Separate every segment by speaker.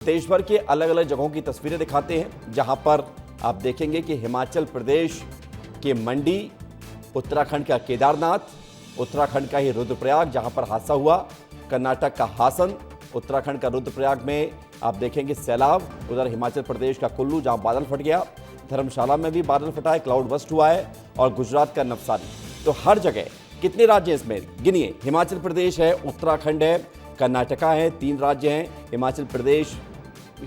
Speaker 1: देश भर के अलग अलग जगहों की तस्वीरें दिखाते हैं, जहां पर आप देखेंगे कि हिमाचल प्रदेश के मंडी, उत्तराखंड का केदारनाथ, उत्तराखंड का ही रुद्रप्रयाग जहां पर हादसा हुआ, कर्नाटक का हासन, उत्तराखंड का रुद्रप्रयाग में आप देखेंगे सैलाब, उधर हिमाचल प्रदेश का कुल्लू जहां बादल फट गया, धर्मशाला में भी बादल फटा है, क्लाउड बस्ट हुआ है, और गुजरात का नवसारी। तो हर जगह कितने राज्य हैं इसमें गिनिए। हिमाचल प्रदेश है, उत्तराखंड है, कर्नाटका है, 3 राज्य हैं, हिमाचल प्रदेश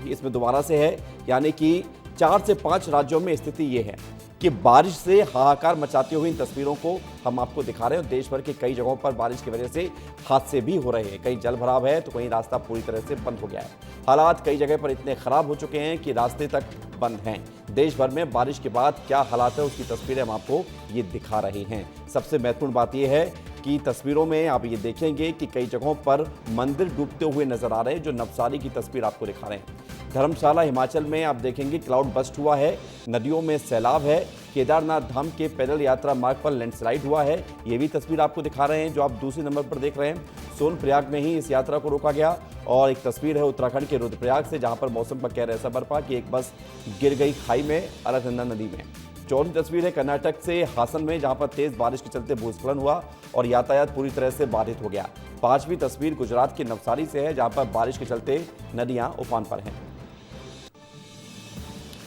Speaker 1: इसमें दोबारा से है, यानी कि 4 से 5 राज्यों में स्थिति ये है कि बारिश से हाहाकार मचाती हुई इन तस्वीरों को हम आपको दिखा रहे हैं। देश भर के कई जगहों पर बारिश की वजह से हादसे भी हो रहे हैं, कहीं जल भराव है तो कहीं रास्ता पूरी तरह से बंद हो गया है। हालात कई जगह पर इतने खराब हो चुके हैं कि रास्ते तक बंद हैं। देश भर में बारिश के बाद क्या हालात है उसकी तस्वीरें हम आपको ये दिखा रहे हैं। सबसे महत्वपूर्ण बात यह है कि तस्वीरों में आप ये देखेंगे कि कई जगहों पर मंदिर डूबते हुए नजर आ रहे हैं, जो नवसारी की तस्वीर आपको दिखा रहे हैं। धर्मशाला हिमाचल में आप देखेंगे क्लाउड बस्ट हुआ है, नदियों में सैलाब है, केदारनाथ धाम के पैदल यात्रा मार्ग पर लैंडस्लाइड हुआ है, ये भी तस्वीर आपको दिखा रहे हैं जो आप दूसरे नंबर पर देख रहे हैं। सोनप्रयाग में ही इस यात्रा को रोका गया, और एक तस्वीर है उत्तराखंड के रुद्रप्रयाग से जहां पर मौसम का कहर ऐसा बरपा कि एक बस गिर गई खाई में, अलकनंदा नदी में। चौथी तस्वीर है कर्नाटक से हासन में, जहां पर तेज बारिश के चलते भूस्खलन हुआ और यातायात पूरी तरह से बाधित हो गया। 5वीं तस्वीर गुजरात के नवसारी से है, जहां पर बारिश के चलते नदियां उफान पर हैं।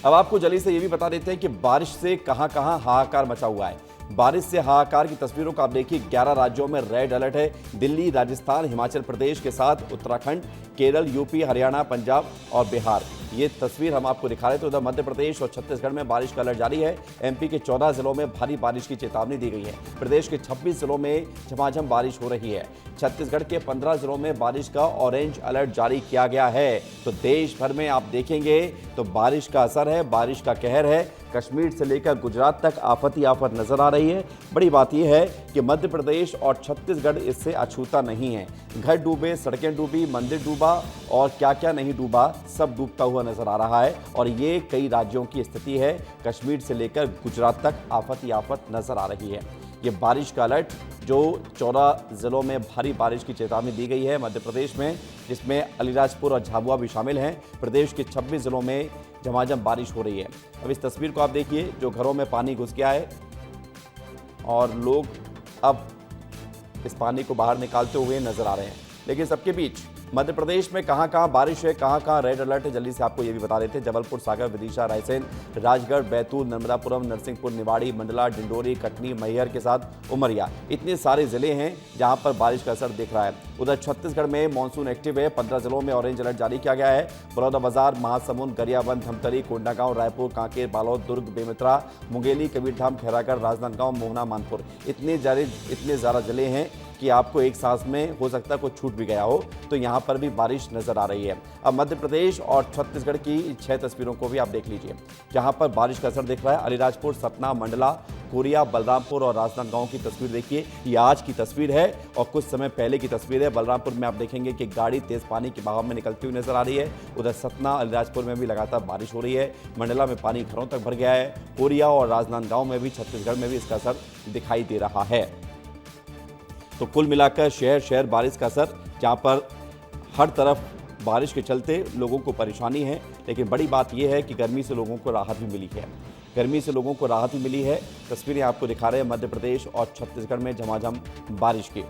Speaker 1: अब आपको जल्दी से ये भी बता देते हैं कि बारिश से कहां कहां हाहाकार मचा हुआ है। बारिश से हाहाकार की तस्वीरों को आप देखिए, 11 राज्यों में रेड अलर्ट है। दिल्ली, राजस्थान, हिमाचल प्रदेश के साथ उत्तराखंड, केरल, यूपी, हरियाणा, पंजाब और बिहार, ये तस्वीर हम आपको दिखा रहे थे। उधर मध्य प्रदेश और छत्तीसगढ़ में बारिश का अलर्ट जारी है। एमपी के 14 जिलों में भारी बारिश की चेतावनी दी गई है। प्रदेश के 26 जिलों में झमाझम बारिश हो रही है। छत्तीसगढ़ के 15 जिलों में बारिश का ऑरेंज अलर्ट जारी किया गया है। तो देश भर में आप देखेंगे तो बारिश का असर है, बारिश का कहर है। कश्मीर से लेकर गुजरात तक आफत ही आफत नजर आ रही है। बड़ी बात यह है कि मध्य प्रदेश और छत्तीसगढ़ इससे अछूता नहीं है। घर डूबे, सड़कें डूबी, मंदिर डूबा और क्या क्या नहीं डूबा, सब डूबता हुआ नजर आ रहा है। और ये कई राज्यों की स्थिति है, कश्मीर से लेकर गुजरात तक आफत ही आफत नजर आ रही है। ये बारिश का अलर्ट जो 14 जिलों में भारी बारिश की चेतावनी दी गई है मध्य प्रदेश में, जिसमें अलीराजपुर और झाबुआ भी शामिल हैं। प्रदेश के 26 जिलों में झमाझम बारिश हो रही है। अब इस तस्वीर को आप देखिए, जो घरों में पानी घुस गया है और लोग अब इस पानी को बाहर निकालते हुए नजर आ रहे हैं। लेकिन सबके बीच मध्य प्रदेश में कहां कहां बारिश है, कहां कहां रेड अलर्ट है, जल्दी से आपको ये भी बता देते हैं। जबलपुर, सागर, विदिशा, रायसेन, राजगढ़, बैतूल, नर्मदापुरम, नरसिंहपुर, निवाड़ी, मंडला, डिंडोरी, कटनी, मैहर के साथ उमरिया, इतने सारे जिले हैं जहां पर बारिश का असर दिख रहा है। उधर छत्तीसगढ़ में मानसून एक्टिव है। 15 जिलों में ऑरेंज अलर्ट जारी किया गया है। बलौदाबाजार, महासमुंद, गरियाबंद, धमतरी, कोंडागांव, रायपुर, कांकेर, बालोद, दुर्ग, बेमित्रा, मुंगेली, कबीरधाम, खैरागढ़, राजनांदगांव, मोहना, मानपुर, इतने ज़्यादा जिले हैं कि आपको एक सांस में हो सकता है कुछ छूट भी गया हो। तो यहाँ पर भी बारिश नजर आ रही है। अब मध्य प्रदेश और छत्तीसगढ़ की 6 तस्वीरों को भी आप देख लीजिए, जहाँ पर बारिश का असर दिख रहा है। अलीराजपुर, सतना, मंडला, कोरिया, बलरामपुर और राजनांदगांव की तस्वीर देखिए। ये आज की तस्वीर है और कुछ समय पहले की तस्वीर है। बलरामपुर में आप देखेंगे कि गाड़ी तेज पानी के बहाव में निकलती हुई नजर आ रही है। उधर सतना, अलीराजपुर में भी लगातार बारिश हो रही है। मंडला में पानी घरों तक भर गया है। कोरिया और राजनांदगांव में भी, छत्तीसगढ़ में भी इसका असर दिखाई दे रहा है। तो कुल मिलाकर शहर शहर बारिश का असर, जहाँ पर हर तरफ बारिश के चलते लोगों को परेशानी है। लेकिन बड़ी बात यह है कि गर्मी से लोगों को राहत भी मिली है। गर्मी से लोगों को राहत भी मिली है। तस्वीरें आपको दिखा रहे हैं मध्य प्रदेश और छत्तीसगढ़ में झमाझम बारिश की।